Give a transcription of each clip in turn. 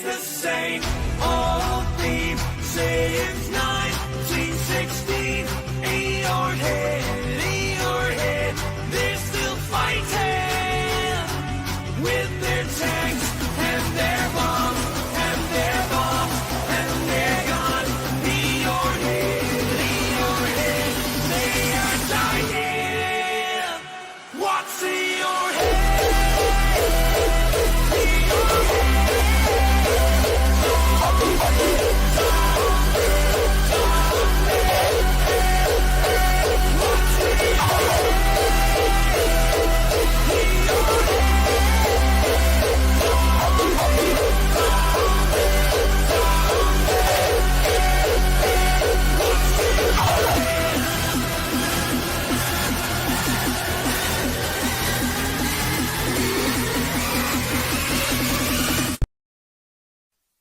it's the same old theme. Say it's 1916. In your head, they're still fighting with their tanks and their bombs and their bombs and their guns. In your head, they are dying. What's in your head? In your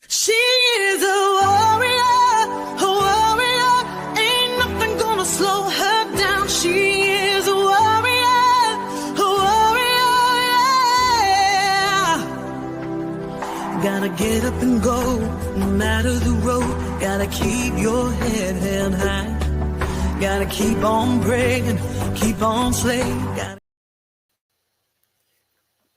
She is a warrior, ain't nothing gonna slow her down. She is a warrior, yeah. Gotta get up and go, no matter the road. Gotta keep your head held high. Gotta keep on praying, keep on slaying.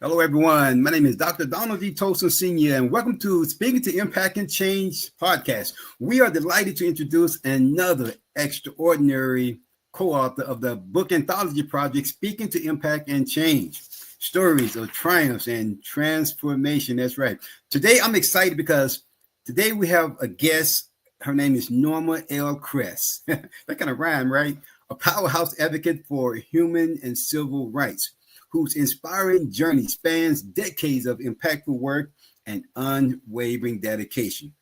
Hello, everyone. My name is Dr. Donald D. Tolson Sr., and welcome to Speaking to Impact and Change podcast. We are delighted to introduce another extraordinary co-author of the book anthology project, Speaking to Impact and Change, Stories of Triumphs and Transformation. That's right. Today, I'm excited because today we have a guest. Her name is Norma L. Cress. That kind of rhyme, right? A powerhouse advocate for human and civil rights, whose inspiring journey spans decades of impactful work and unwavering dedication.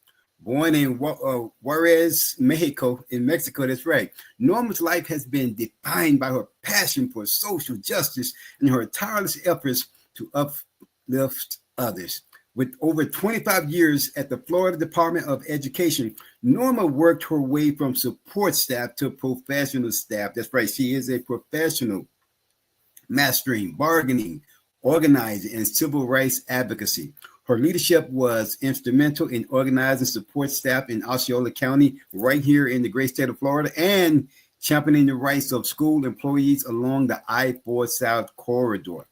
Born in Juarez, Mexico, that's right. Norma's life has been defined by her passion for social justice and her tireless efforts to uplift others. With over 25 years at the Florida Department of Education, Norma worked her way from support staff to professional staff. That's right, she is a professional, mastering, bargaining, organizing, and civil rights advocacy. Her leadership was instrumental in organizing support staff in Osceola County, right here in the great state of Florida, and championing the rights of school employees along the I-4 South corridor.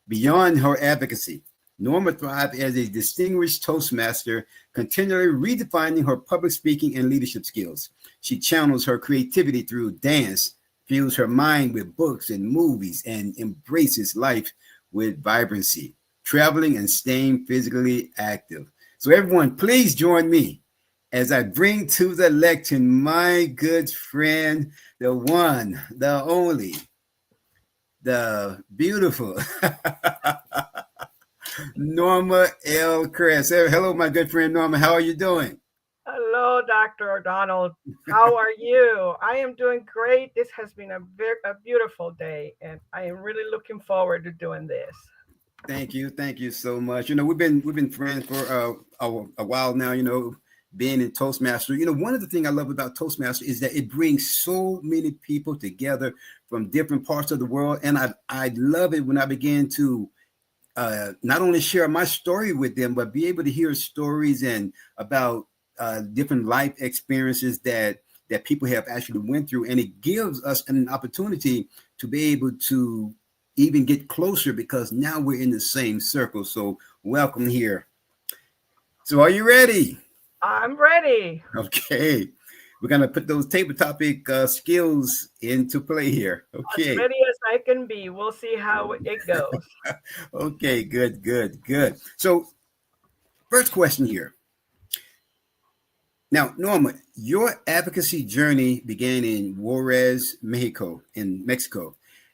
Beyond her advocacy, Norma thrived as a distinguished Toastmaster, continually redefining her public speaking and leadership skills. She channels her creativity through dance, fuels her mind with books and movies, and embraces life with vibrancy, traveling and staying physically active. So everyone, please join me as I bring to the lectern my good friend, the one, the only, the beautiful Norma L. Cress. Hello, my good friend Norma. How are you doing? Hello, Dr. O'Donnell. How are you? I am doing great. This has been a beautiful day, and I am really looking forward to doing this. Thank you so much. You know, we've been friends for a while now. You know, being in Toastmaster. You know, one of the things I love about Toastmaster is that it brings so many people together from different parts of the world, and I love it when I begin to not only share my story with them, but be able to hear stories and about different life experiences that people have actually went through, and it gives us an opportunity to be able to even get closer because now we're in the same circle. So welcome here. So are you ready? I'm ready. Okay. We're going to put those table topic skills into play here. Okay. As ready as I can be. We'll see how it goes. Okay, good. So first question here. Now, Norma, your advocacy journey began in Juarez, Mexico,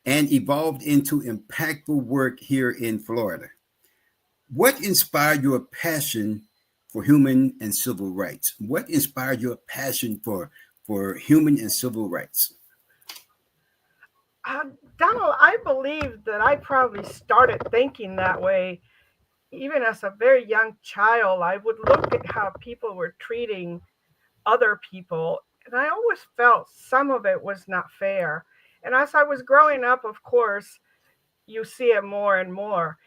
and evolved into impactful work here in Florida. What inspired your passion for human and civil rights? What inspired your passion for human and civil rights? Donald, I believe that I probably started thinking that way even as a very young child. I would look at how people were treating other people, and I always felt some of it was not fair. And as I was growing up, of course, you see it more and more.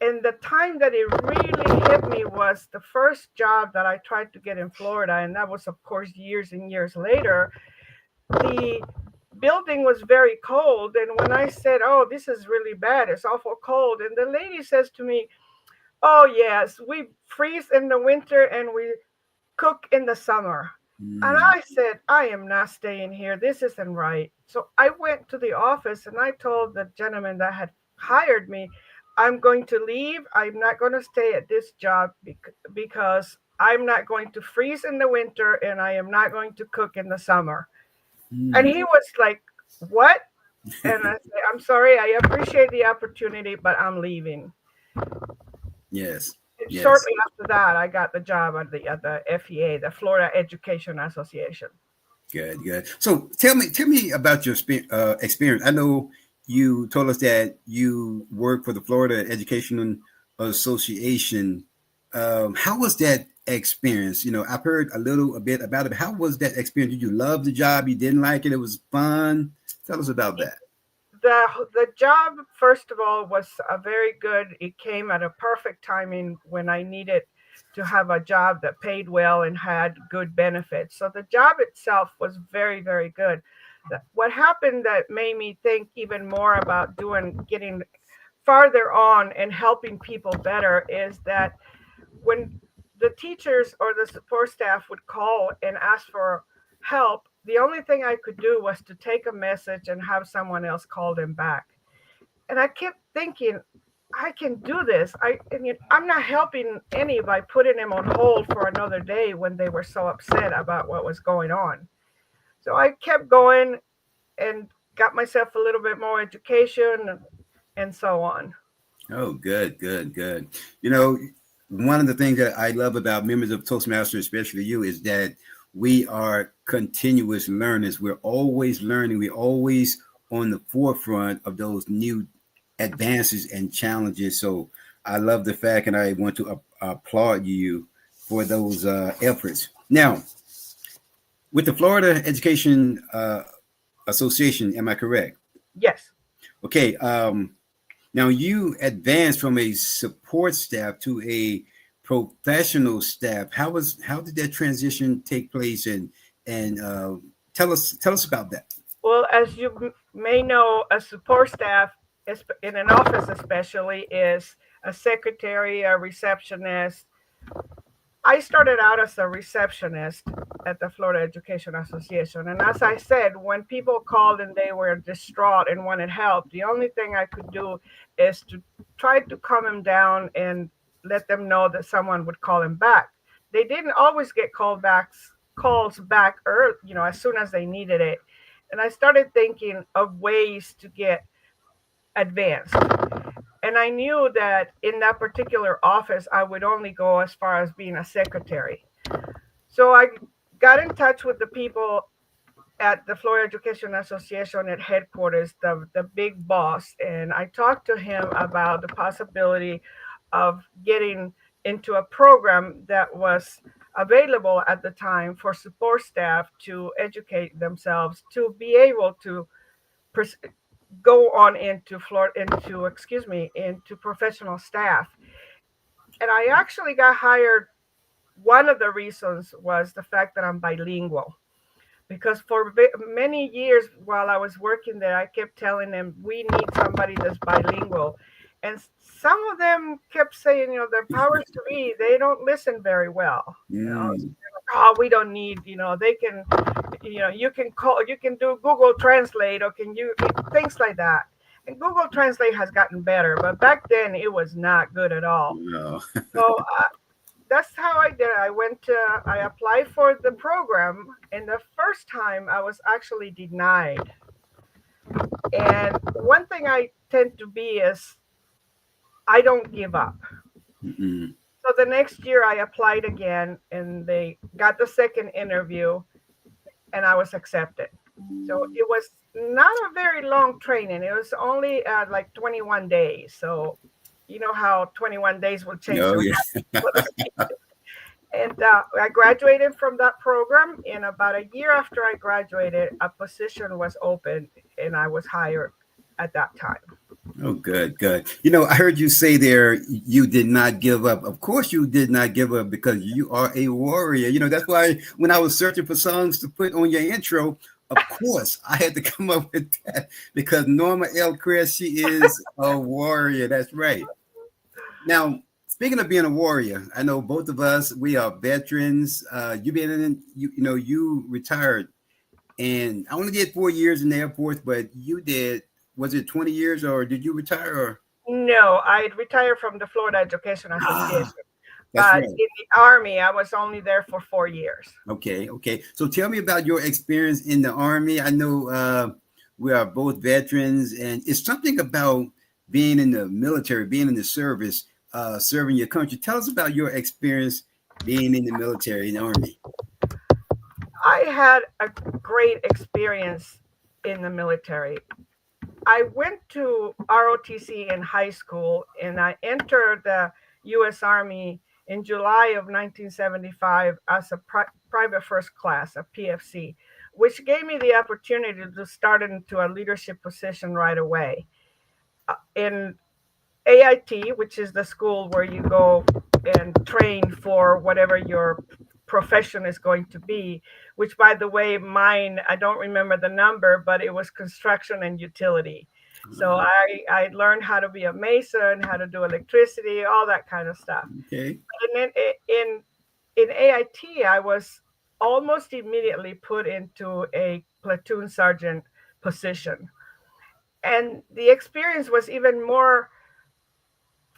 And the time that it really hit me was the first job that I tried to get in Florida. And that was, of course, years and years later. The building was very cold. And when I said, "Oh, this is really bad, it's awful cold," and the lady says to me, "Oh, yes, we freeze in the winter and we cook in the summer." And Mm, I said, "I am not staying here. This isn't right." So I went to the office and I told the gentleman that had hired me, "I'm going to leave. I'm not going to stay at this job because I'm not going to freeze in the winter and I am not going to cook in the summer." And mm. he was like, "What?" And I said, "I'm sorry. I appreciate the opportunity, but I'm leaving." Yes, yes. Shortly after that, I got the job at the FEA, the Florida Education Association. Good, good. So tell me about your experience. I know you told us that you work for the Florida Education Association. How was that experience? You know, I've heard a bit about it. How was that experience? Did you love the job? You didn't like it? It was fun. Tell us about that. The job, first of all, was a very good. It came at a perfect timing when I needed to have a job that paid well and had good benefits. So the job itself was very, very good. What happened that made me think even more about getting farther on and helping people better is that when the teachers or the support staff would call and ask for help, the only thing I could do was to take a message and have someone else call them back. And I kept thinking, I can do this. I'm not helping any by putting them on hold for another day when they were so upset about what was going on. So I kept going and got myself a little bit more education and so on. Oh, good, good, good. You know, one of the things that I love about members of Toastmasters, especially you, is that we are continuous learners. We're always learning. We're always on the forefront of those new advances and challenges. So I love the fact, and I want to applaud you for those efforts. Now, with the Florida Education Association, am I correct? Yes. Okay. Now you advanced from a support staff to a professional staff. How did that transition take place? And tell us about that. Well, as you may know, a support staff in an office, especially, is a secretary, a receptionist. I started out as a receptionist at the Florida Education Association. And as I said, when people called and they were distraught and wanted help, the only thing I could do is to try to calm them down and let them know that someone would call them back. They didn't always get calls back as soon as they needed it. And I started thinking of ways to get advanced. And I knew that in that particular office, I would only go as far as being a secretary. So I got in touch with the people at the Florida Education Association at headquarters, the big boss, and I talked to him about the possibility of getting into a program that was available at the time for support staff to educate themselves to be able to pers- go on into professional staff. And I actually got hired. One of the reasons was the fact that I'm bilingual, because for many years while I was working there, I kept telling them we need somebody that's bilingual, and some of them kept saying, their powers to be, they don't listen very well. Mm. Oh, we don't need, they can, you can do Google Translate, or can you things like that. And Google Translate has gotten better, but back then it was not good at all. No. So that's how I did it. I applied for the program, and the first time I was actually denied. And one thing I tend to be is I don't give up. Mm-mm. So the next year I applied again, and they got the second interview, and I was accepted. So it was not a very long training. It was only like 21 days. So you know how 21 days will change Oh the yeah. world. And I graduated from that program. And about a year after I graduated, a position was open, and I was hired at that time. Oh, good, good. You know, I heard you say there you did not give up. Of course, you did not give up because you are a warrior. You know, that's why when I was searching for songs to put on your intro, of course, I had to come up with that because Norma L. Cress, she is a warrior. That's right. Now, speaking of being a warrior, I know both of us, we are veterans. You've been in, you know, you retired, and I only did 4 years in the Air Force, but you did, was it 20 years or did you retire? Or No, I retired from the Florida Education ah, Association, that's but right. in the Army, I was only there for 4 years. Okay, okay. So tell me about your experience in the Army. I know we are both veterans, and it's something about being in the military, being in the service, serving your country. Tell us about your experience being in the military, in the Army. I had a great experience in the military. I went to ROTC in high school and I entered the US Army in July of 1975 as a private first class, a PFC, which gave me the opportunity to start into a leadership position right away. In AIT, which is the school where you go and train for whatever your profession is going to be, which by the way, mine, I don't remember the number, but it was construction and utility. So Uh, I learned how to be a mason, how to do electricity, all that kind of stuff. okay. And then in AIT, I was almost immediately put into a platoon sergeant position. And the experience was even more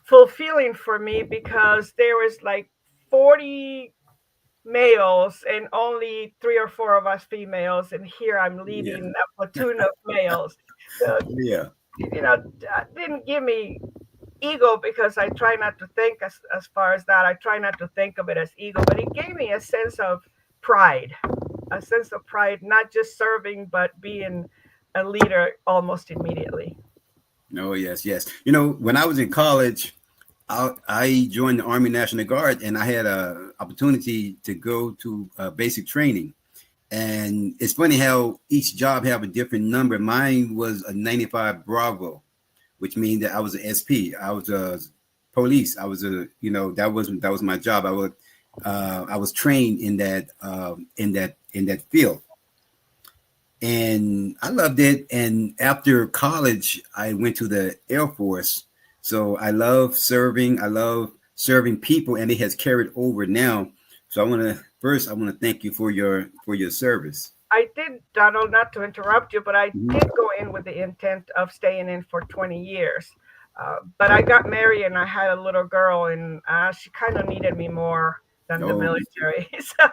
fulfilling for me because there was like 40 males and only 3 or 4 of us females, and here I'm Yeah. leading a platoon of males. So, Yeah. didn't give me ego because I try not to think as far as that. I try not to think of it as ego, but it gave me pride, a sense of pride, not just serving, but being a leader almost immediately. Oh, yes, yes. You know, when I was in college, I joined the Army National Guard, and I had a opportunity to go to basic training. And it's funny how each job have a different number. Mine was a 95 Bravo, which means that I was an SP. I was a police. I was a, you know, that was my job. I was trained in that field, and I loved it. And after college, I went to the Air Force. So I love serving. I love serving people, and it has carried over now. So I want to thank you for your service. I did, Donald, not to interrupt you, but I Mhm. did go in with the intent of staying in for 20 years. But I got married and I had a little girl, and she kind of needed me more than the Oh, military. So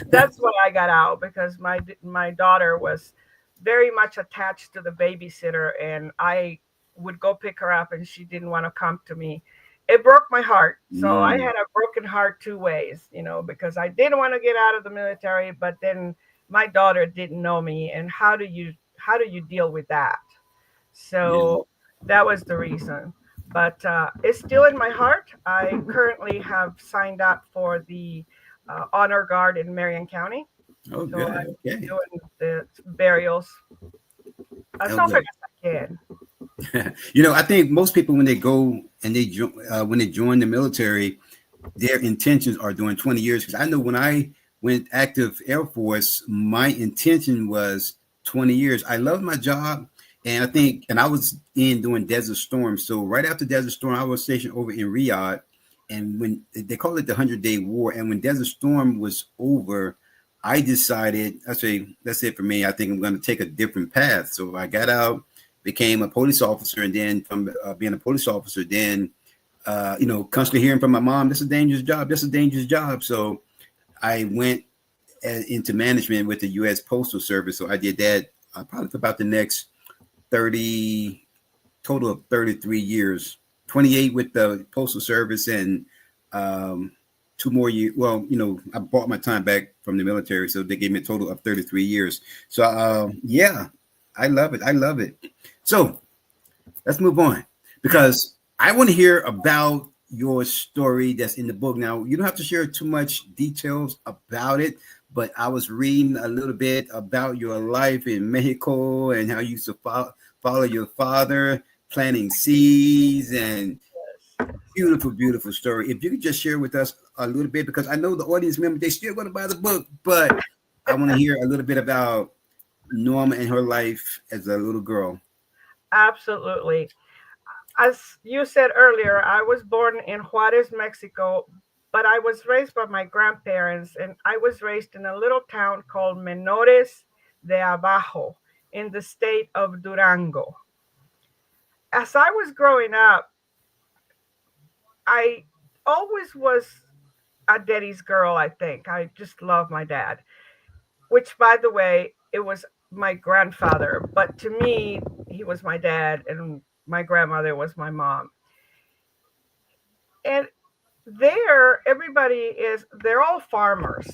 that's why I got out because my daughter was very much attached to the babysitter, and I would go pick her up, and she didn't want to come to me. It broke my heart. So I mm, had a broken heart 2 ways, because I didn't want to get out of the military, but then my daughter didn't know me, and how do you deal with that? yeah. So that was the reason. But it's still in my heart. I currently have signed up for the honor guard in Marion County, Oh, so good. I'm Okay. doing the burials as Oh, often good. as I can. You know, I think most people when they go and when they join the military, their intentions are doing 20 years. Because I know when I went active Air Force, my intention was 20 years. I loved my job. And I think, and I was in doing Desert Storm. So right after Desert Storm, I was stationed over in Riyadh. And when they call it the 100-Day War, and when Desert Storm was over, I decided, I say, that's it for me. I think I'm going to take a different path. So I got out, became a police officer, and then from being a police officer, then constantly hearing from my mom, "This is a dangerous job. This is a dangerous job." So I went into management with the U.S. Postal Service. So I did that probably for about the next 30, total of 33 years, 28 with the Postal Service, and um, 2 more years. Well, I bought my time back from the military, so they gave me a total of 33 years. So yeah, I love it. I love it. So let's move on because I want to hear about your story that's in the book. Now, you don't have to share too much details about it, but I was reading a little bit about your life in Mexico and how you used to follow your father planting seeds and beautiful, beautiful story. If you could just share with us a little bit, because I know the audience member, they still going to buy the book, but I want to hear a little bit about Norma and her life as a little girl. Absolutely. As you said earlier, I was born in Juarez, Mexico, but I was raised by my grandparents, and I was raised in a little town called Menores de Abajo in the state of Durango. As I was growing up, I always was a daddy's girl, I think. I just love my dad, which, by the way, it was my grandfather, but to me, he was my dad, and my grandmother was my mom. And there, they're all farmers.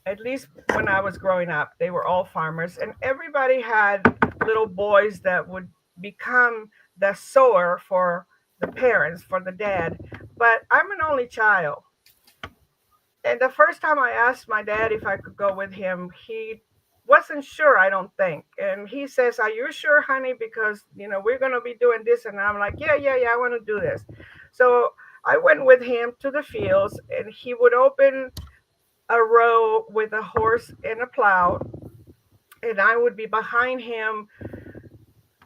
At least when I was growing up, they were all farmers, and everybody had little boys that would become the sower for the parents, for the dad. But I'm an only child. And the first time I asked my dad if I could go with him, he wasn't sure, I don't think. And he says, "Are you sure, honey? Because, we're going to be doing this." And I'm like, yeah, yeah, yeah, I want to do this. So I went with him to the fields, and he would open a row with a horse and a plow, and I would be behind him,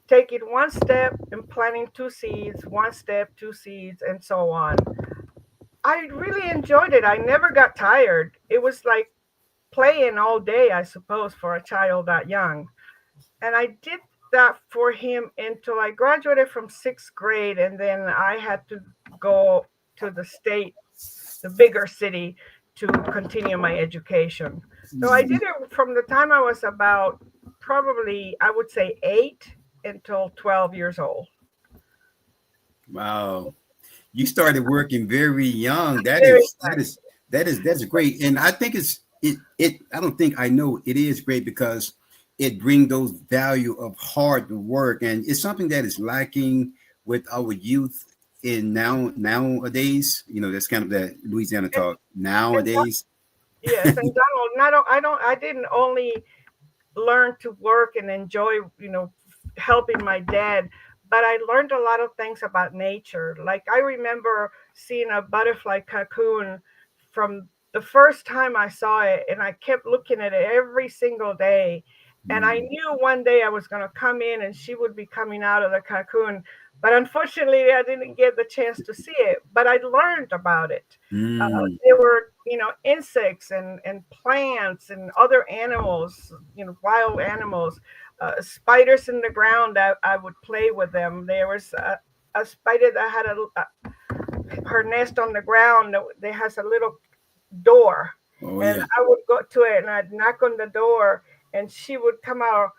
taking one step and planting two seeds, one step, two seeds, and so on. I really enjoyed it. I never got tired. It was like playing all day, I suppose, for a child that young. And I did that for him until I graduated from sixth grade, and then I had to go to the state, the bigger city, to continue my education. So I did it from the time I was about, probably, I would say, 8 until 12 years old. Wow. You started working very young. Very That's great. And I think I don't think I know it is great because it brings those value of hard work, and it's something that is lacking with our youth in nowadays. That's kind of that Louisiana talk nowadays. Yes, and Donald, I didn't only learn to work and enjoy, helping my dad, but I learned a lot of things about nature. Like I remember seeing a butterfly cocoon from the first time I saw it, and I kept looking at it every single day. And I knew one day I was going to come in and she would be coming out of the cocoon. But unfortunately, I didn't get the chance to see it, but I learned about it. There were, insects and plants and other animals, wild animals, spiders in the ground. I would play with them. There was a spider that had her nest on the ground that has a little door. Oh, and yeah. I would go to it and I'd knock on the door, and she would come out.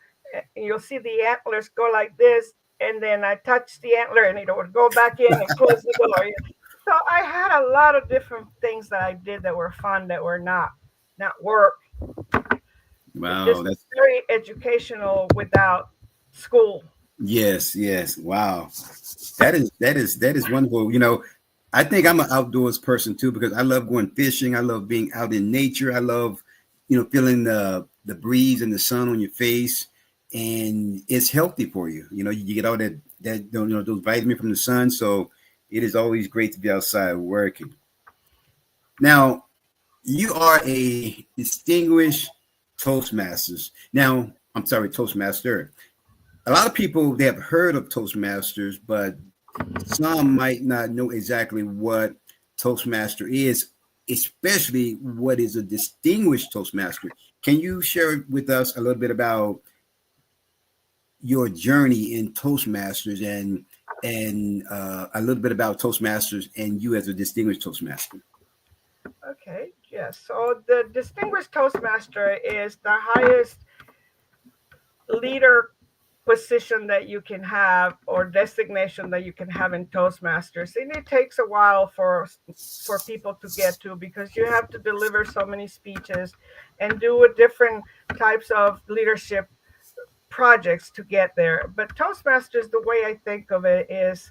And you'll see the antlers go like this, and then I touch the antler and it would go back in and close the door. So I had a lot of different things that I did that were fun, that were not work. Wow, Just that's very educational without school. yes, yes. Wow. That is wonderful. I think I'm an outdoors person too because I love going fishing. I love being out in nature. I love, feeling the breeze and the sun on your face, and it's healthy for you. You get all that those vitamins from the sun. So it is always great to be outside working. Now, you are a distinguished Toastmasters. Now, I'm sorry, Toastmaster. A lot of people, they have heard of Toastmasters, but some might not know exactly what Toastmaster is, especially what is a distinguished Toastmaster. Can you share with us a little bit about your journey in Toastmasters and a little bit about Toastmasters and you as a distinguished Toastmaster? Okay, yes. So the Distinguished Toastmaster is the highest leader position that you can have, or designation that you can have in Toastmasters. And it takes a while for people to get to, because you have to deliver so many speeches and do different types of leadership projects to get there. But Toastmasters, the way I think of it is,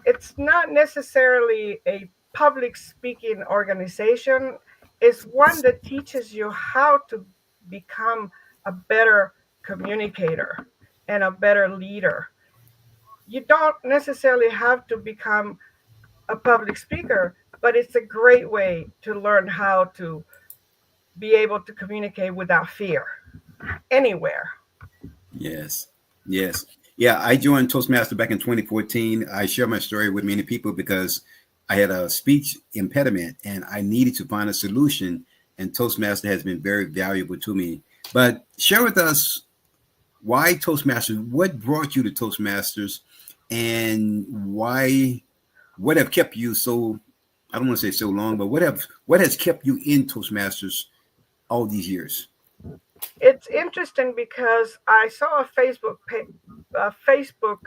it's not necessarily a public speaking organization. It's one that teaches you how to become a better communicator and a better leader. You don't necessarily have to become a public speaker, but it's a great way to learn how to be able to communicate without fear anywhere. Yes. Yes. Yeah, I joined Toastmaster back in 2014. I share my story with many people because I had a speech impediment and I needed to find a solution. And Toastmaster has been very valuable to me. But share with us why Toastmasters, what brought you to Toastmasters, and why, what have kept you so, I don't want to say so long, but what has kept you in Toastmasters all these years? It's interesting because I saw a Facebook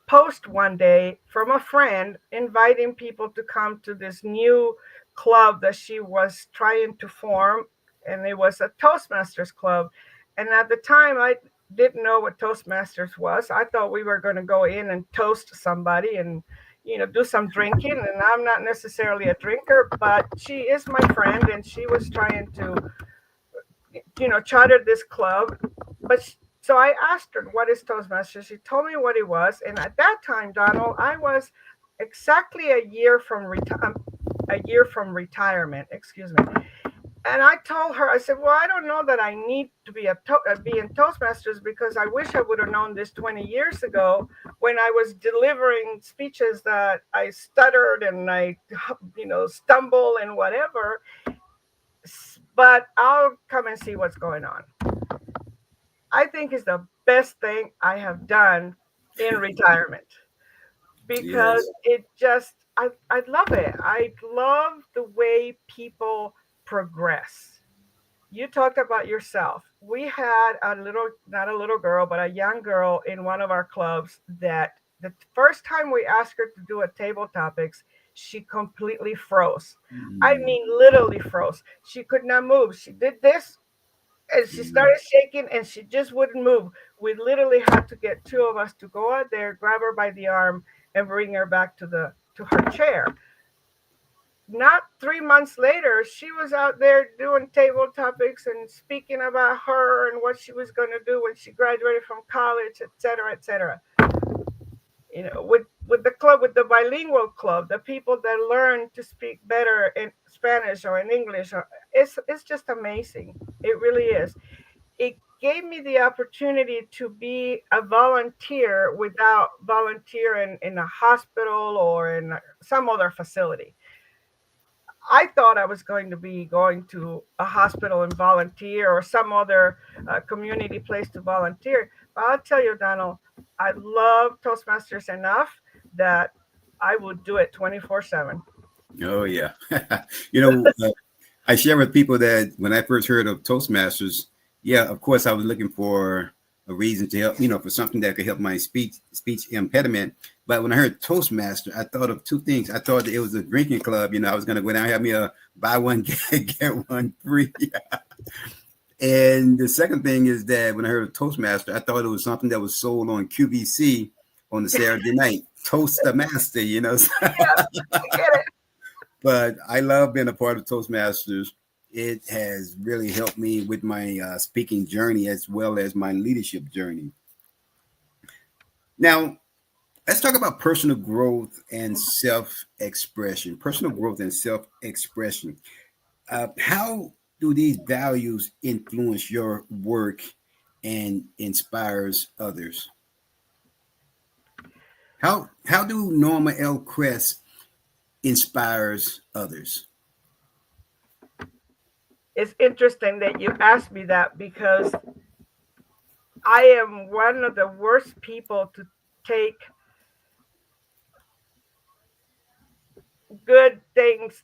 post one day from a friend inviting people to come to this new club that she was trying to form, and it was a Toastmasters club. And at the time, I didn't know what Toastmasters was. I thought we were going to go in and toast somebody and do some drinking, and I'm not necessarily a drinker, but she is my friend and she was trying to chartered this club. So I asked her, what is Toastmasters? She told me what it was. And at that time, Donald, I was exactly a year from retirement, excuse me. And I told her, I said, well, I don't know that I need to be in Toastmasters, because I wish I would have known this 20 years ago when I was delivering speeches that I stuttered and I, stumble and whatever. But I'll come and see what's going on. I think is the best thing I have done in retirement, because Yes. I love it. I love the way people progress. You talked about yourself. We had not a little girl, but a young girl in one of our clubs that the first time we asked her to do a table topics, she completely froze. I Mm, mean, literally froze. She could not move. She did this and she mm. started shaking and she just wouldn't move. We literally had to get two of us to go out there, grab her by the arm, and bring her back to her chair. Not 3 months later, she was out there doing table topics and speaking about her and what she was going to do when she graduated from college, et cetera, et cetera. With the club, with the bilingual club, the people that learn to speak better in Spanish or in English, it's just amazing. It really is. It gave me the opportunity to be a volunteer without volunteering in a hospital or in some other facility. I thought I was going to be going to a hospital and volunteer or some other community place to volunteer. But I'll tell you, Donald, I love Toastmasters enough that I would do it 24/7. Oh yeah. you know, uh, I share with people that when I first heard of Toastmasters, yeah, of course I was looking for a reason to help, for something that could help my speech impediment. But when I heard Toastmaster, I thought of two things. I thought that it was a drinking club. I was going to go down and have me a buy one get one free. And the second thing is that when I heard of Toastmaster, I thought it was something that was sold on QVC on the Saturday night. Toast the master. Yeah, I get it. But I love being a part of Toastmasters. It has really helped me with my speaking journey as well as my leadership journey. Now, let's talk about personal growth and self expression. Personal growth and self expression. How do these values influence your work and inspires others? How do Norma L. Cress inspires others? It's interesting that you asked me that, because I am one of the worst people to take good things.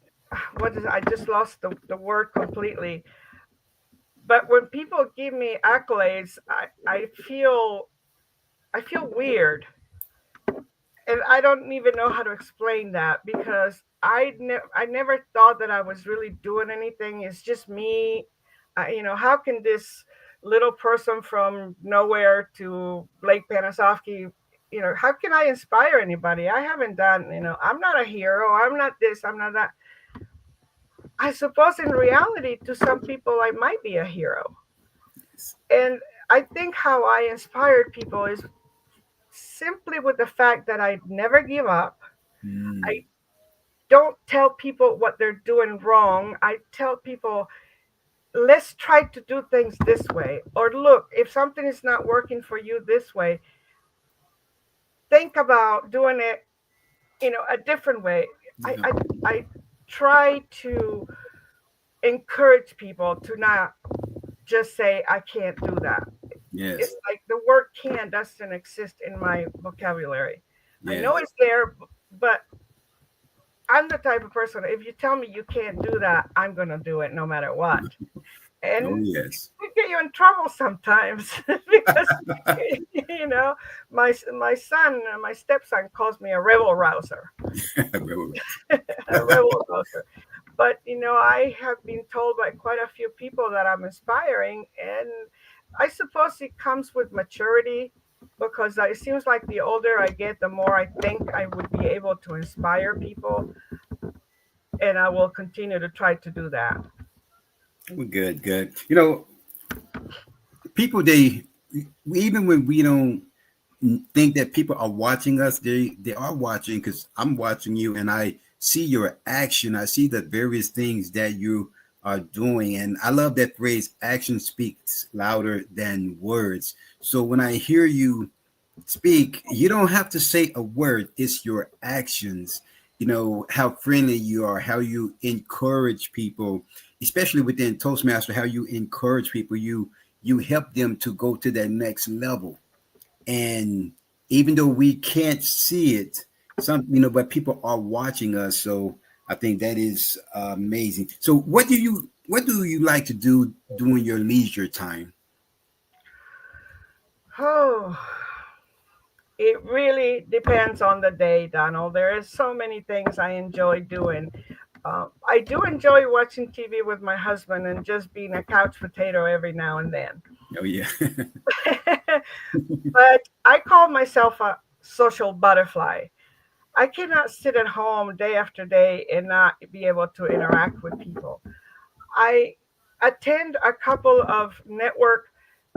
What is I just lost the word completely. But when people give me accolades, I feel weird, and I don't even know how to explain that, because I never thought that I was really doing anything. It's just me. How can this little person from nowhere to Lake Panasoffkee, how can I inspire anybody? I haven't done, I'm not a hero. I'm not this. I'm not that. I suppose in reality, to some people, I might be a hero. And I think how I inspired people is simply with the fact that I never give up. Mm. I don't tell people what they're doing wrong. I tell people, let's try to do things this way. Or look, if something is not working for you this way, think about doing it, a different way. I, Yeah. I, I try to encourage people to not just say, I can't do that. Yes. It's like the word can doesn't exist in my vocabulary. I know Yes. it's there, but I'm the type of person, if you tell me you can't do that, I'm going to do it no matter what. Oh, And yes. we get you in trouble sometimes because, you know, my son, my stepson calls me a rebel rouser, a rebel rouser. But, I have been told by quite a few people that I'm inspiring. And I suppose it comes with maturity because it seems like the older I get, the more I think I would be able to inspire people. And I will continue to try to do that. Well, good, good. People, even when we don't think that people are watching us, they are watching, because I'm watching you and I see your action. I see the various things that you are doing. And I love that phrase, action speaks louder than words. So when I hear you speak, you don't have to say a word, it's your actions. How friendly you are, how you encourage people, especially within Toastmaster, how you encourage people, you help them to go to that next level. And even though we can't see it, but people are watching us. So I think that is amazing. So what do you like to do during your leisure time? Oh, it really depends on the day, Donald. There is so many things I enjoy doing. I do enjoy watching TV with my husband and just being a couch potato every now and then. Oh yeah. But I call myself a social butterfly. I cannot sit at home day after day and not be able to interact with people. I attend a couple of network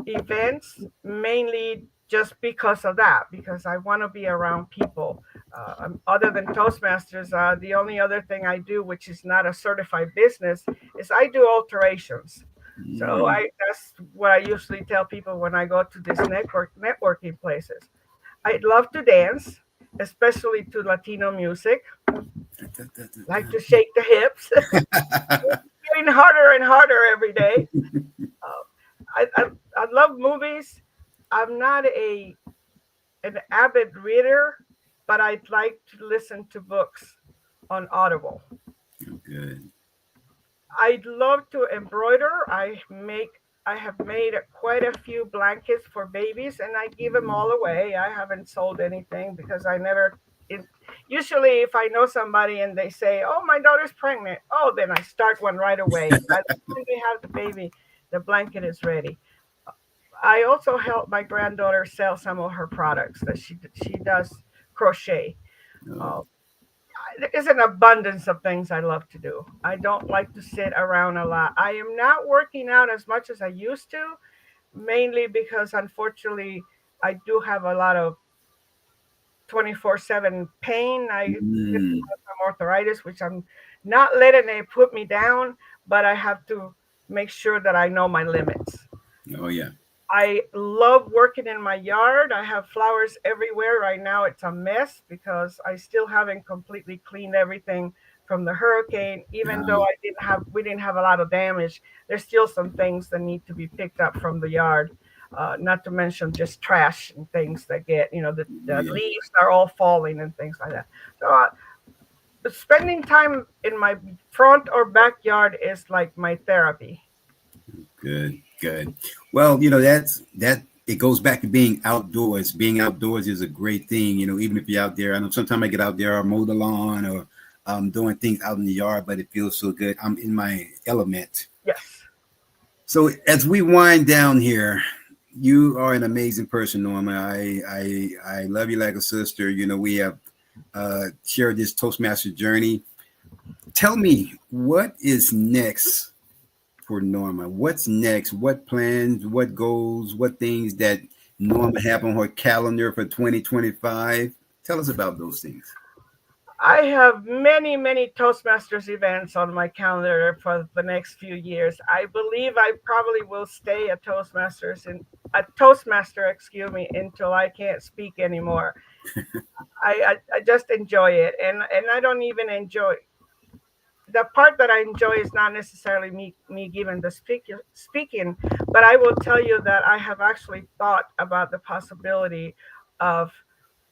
events mainly just because of that, because I want to be around people. Other than Toastmasters, the only other thing I do, which is not a certified business, is I do alterations. So Mm. that's what I usually tell people when I go to these networking places. I love to dance, especially to Latino music. Like to shake the hips. Getting harder and harder every day. Uh, I love movies. I'm not an avid reader, but I'd like to listen to books on Audible. Good. I'd love to embroider. I have made quite a few blankets for babies, and I give them all away. I haven't sold anything because I never. It, usually, if I know somebody and they say, "Oh, my daughter's pregnant," oh, then I start one right away. By the time they have the baby, the blanket is ready. I also help my granddaughter sell some of her products that she does crochet. Oh, Uh, there's an abundance of things I love to do. I don't like to sit around a lot. I am not working out as much as I used to, mainly because unfortunately I do have a lot of 24/7 pain. I mm. some arthritis, which I'm not letting it put me down, but I have to make sure that I know my limits. Oh yeah. I love working in my yard. I have flowers everywhere. Right now it's a mess because I still haven't completely cleaned everything from the hurricane. Even though Um, we didn't have a lot of damage, there's still some things that need to be picked up from the yard. Not to mention just trash and things that get, oh the yeah. leaves are all falling and things like that. So spending time in my front or backyard is like my therapy. Good, good. Well, that it goes back to being outdoors. Being outdoors is a great thing. Even if you're out there. I know sometimes I get out there, or mow the lawn, or doing things out in the yard, but it feels so good. I'm in my element. Yes. So as we wind down here, you are an amazing person, Norma. I love you like a sister. We have shared this Toastmaster journey. Tell me, what is next for Norma? What's next? What plans, what goals, what things that Norma have on her calendar for 2025? Tell us about those things. I have many, many Toastmasters events on my calendar for the next few years. I believe I probably will stay a Toastmaster, excuse me, until I can't speak anymore. I just enjoy it, and I don't even enjoy the part that I enjoy is not necessarily me giving the speaking, but I will tell you that I have actually thought about the possibility of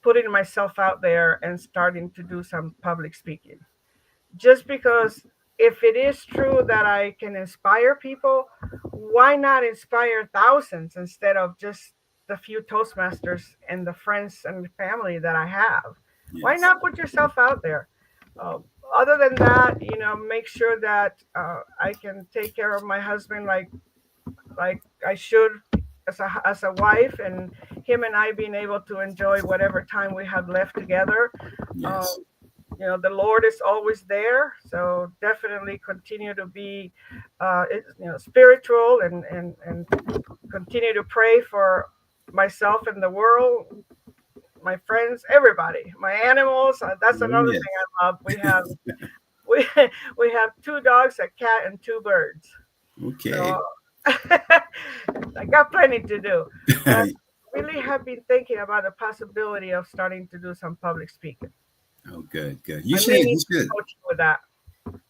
putting myself out there and starting to do some public speaking. Just because if it is true that I can inspire people, why not inspire thousands instead of just the few Toastmasters and the friends and family that I have? Why Yes. not put yourself out there? Uh, Other than that, make sure that I can take care of my husband like I should as a wife, and him and I being able to enjoy whatever time we have left together. Um, Yes. the Lord is always there, so definitely continue to be, spiritual and continue to pray for myself and the world, my friends, everybody, my animals. That's Oh, another yes. thing I love. We we have two dogs, a cat, and two birds. Okay. So I got plenty to do. But really have been thinking about the possibility of starting to do some public speaking. Oh, good, good. You I should. may You need some should. coaching with that.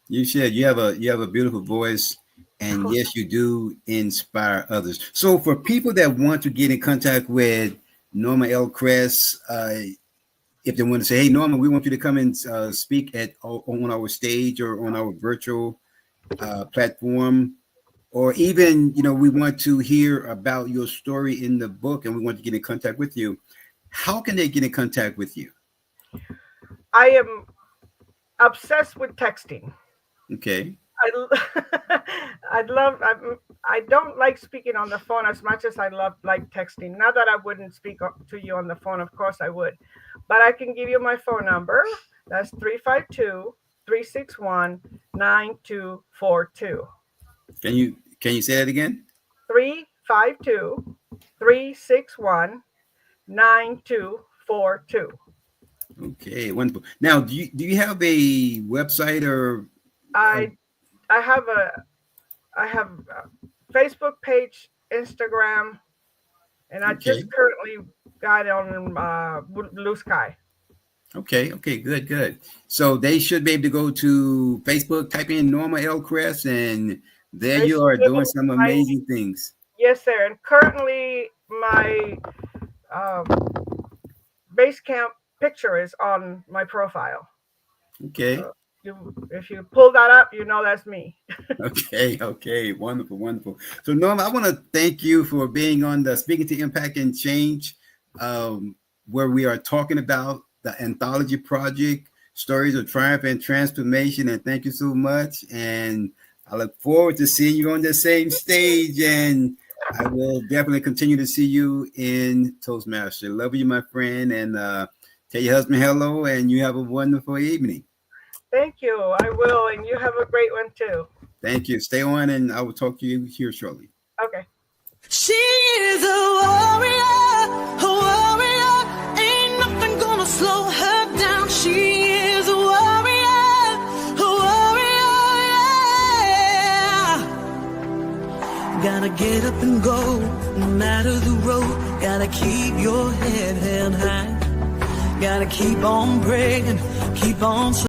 You should. You have a beautiful voice, and yes, you do inspire others. So, for people that want to get in contact with Norma L. Cress, if they want to say, "Hey, Norma, we want you to come and speak on our stage or on our virtual platform," or even we want to hear about your story in the book, and we want to get in contact with you. How can they get in contact with you? I am obsessed with texting. Okay. I love. I don't like speaking on the phone as much as I like texting. Not that I wouldn't speak to you on the phone. Of course I would, but I can give you my phone number. That's 352-361-9242. Can you say that again? 352-361-9242. Okay, wonderful. Now, do you have a website or? I I have a Facebook page, Instagram, and I Okay, just currently got on Blue Sky. okay, good, good. So they should be able to go to Facebook, type in Norma L. Cress, and there They you should are be able doing to some find, amazing things. yes, sir. And currently, my um, base camp picture is on my profile. Okay, So if you pull that up, that's me. okay, wonderful, wonderful. So Norma, I want to thank you for being on the Speaking to Impact and Change, where we are talking about the anthology project, Stories of Triumph and Transformation. And thank you so much. And I look forward to seeing you on the same stage. And I will definitely continue to see you in Toastmaster. Love you, my friend. And tell your husband hello. And you have a wonderful evening. Thank you. I will, and you have a great one too. Thank you. Stay on, and I will talk to you here shortly. Okay. She is a warrior, a warrior. Ain't nothing gonna slow her down. She is a warrior, yeah. Gotta get up and go, no matter the road. Gotta keep your head held high. Gotta keep on praying, keep on.